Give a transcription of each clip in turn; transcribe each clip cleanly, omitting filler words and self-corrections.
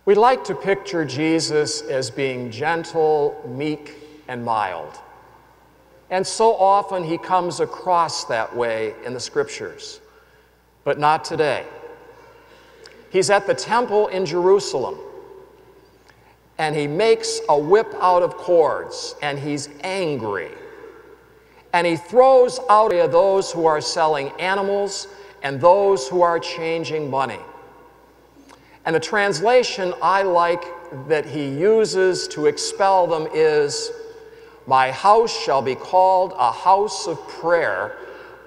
We like to picture Jesus as being gentle, meek, and mild. And so often he comes across that way in the scriptures, but not today. He's at the temple in Jerusalem, and he makes a whip out of cords, and he's angry. And he throws out those who are selling animals and those who are changing money. And the translation I like that he uses to expel them is, "My house shall be called a house of prayer,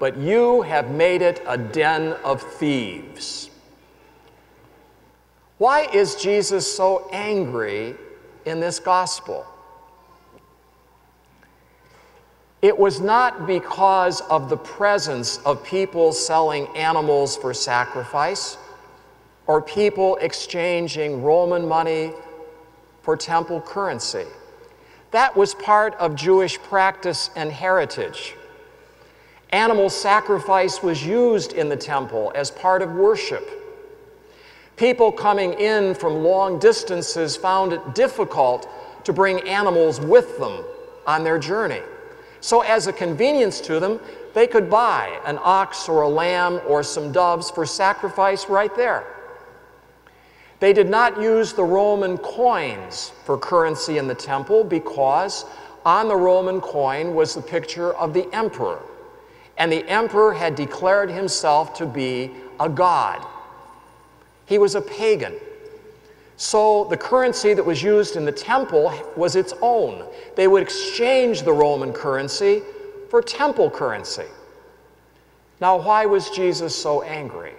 but you have made it a den of thieves." Why is Jesus so angry in this gospel? It was not because of the presence of people selling animals for sacrifice or people exchanging Roman money for temple currency. That was part of Jewish practice and heritage. Animal sacrifice was used in the temple as part of worship. People coming in from long distances found it difficult to bring animals with them on their journey. So as a convenience to them, they could buy an ox or a lamb or some doves for sacrifice right there. They did not use the Roman coins for currency in the temple because on the Roman coin was the picture of the emperor. And the emperor had declared himself to be a god. He was a pagan. So the currency that was used in the temple was its own. They would exchange the Roman currency for temple currency. Now, why was Jesus so angry?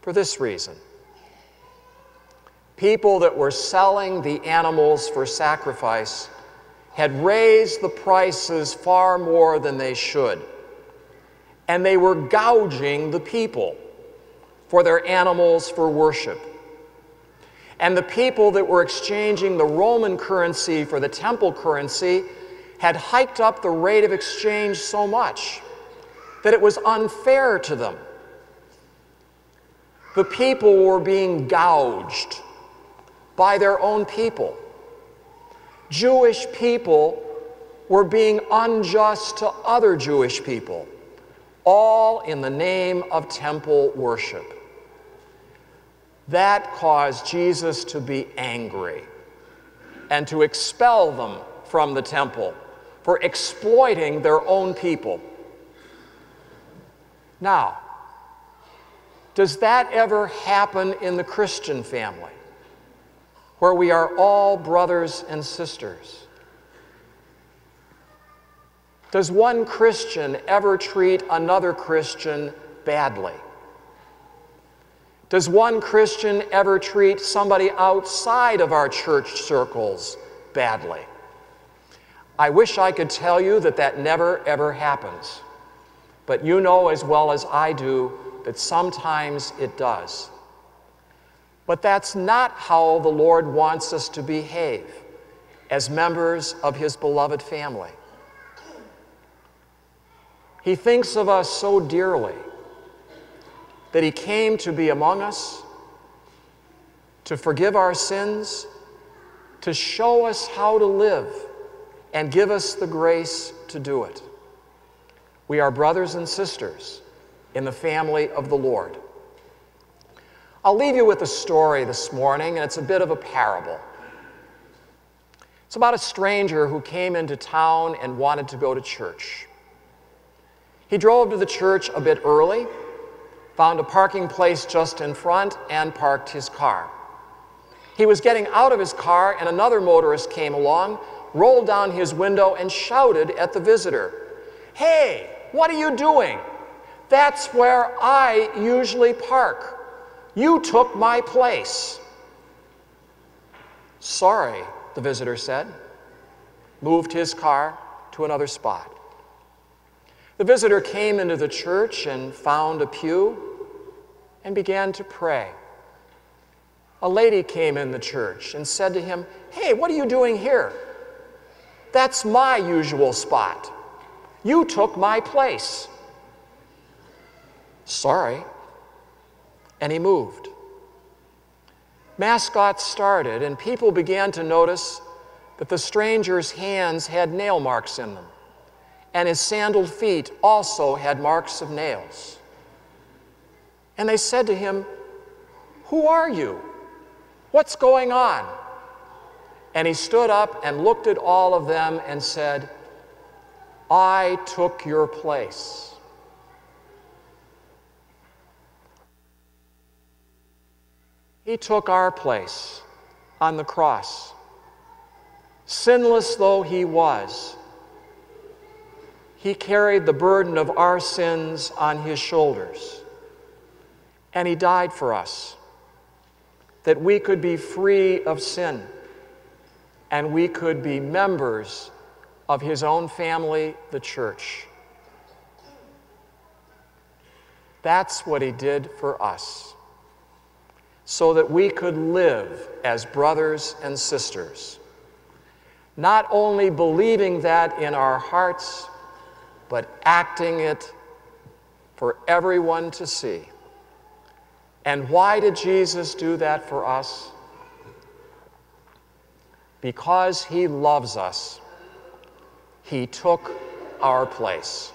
For this reason. People that were selling the animals for sacrifice had raised the prices far more than they should. And they were gouging the people for their animals for worship. And the people that were exchanging the Roman currency for the temple currency had hiked up the rate of exchange so much that it was unfair to them. The people were being gouged by their own people. Jewish people were being unjust to other Jewish people, all in the name of temple worship. That caused Jesus to be angry and to expel them from the temple for exploiting their own people. Now, does that ever happen in the Christian family, where we are all brothers and sisters? Does one Christian ever treat another Christian badly? Does one Christian ever treat somebody outside of our church circles badly? I wish I could tell you that that never, ever happens. But you know as well as I do that sometimes it does. But that's not how the Lord wants us to behave as members of His beloved family. He thinks of us so dearly that He came to be among us, to forgive our sins, to show us how to live, and give us the grace to do it. We are brothers and sisters in the family of the Lord. I'll leave you with a story this morning, and it's a bit of a parable. It's about a stranger who came into town and wanted to go to church. He drove to the church a bit early, found a parking place just in front, and parked his car. He was getting out of his car, and another motorist came along, rolled down his window, and shouted at the visitor, "Hey, what are you doing? That's where I usually park. You took my place." "Sorry," the visitor said, moved his car to another spot. The visitor came into the church and found a pew and began to pray. A lady came in the church and said to him, "Hey, what are you doing here? That's my usual spot. You took my place." "Sorry." And he moved. Mass got started, and people began to notice that the stranger's hands had nail marks in them, and his sandaled feet also had marks of nails. And they said to him, "Who are you? What's going on?" And he stood up and looked at all of them and said, "I took your place." He took our place on the cross. Sinless though he was, he carried the burden of our sins on his shoulders. And he died for us, that we could be free of sin and we could be members of his own family, the church. That's what he did for us, so that we could live as brothers and sisters, not only believing that in our hearts, but acting it for everyone to see. And why did Jesus do that for us? Because he loves us. He took our place.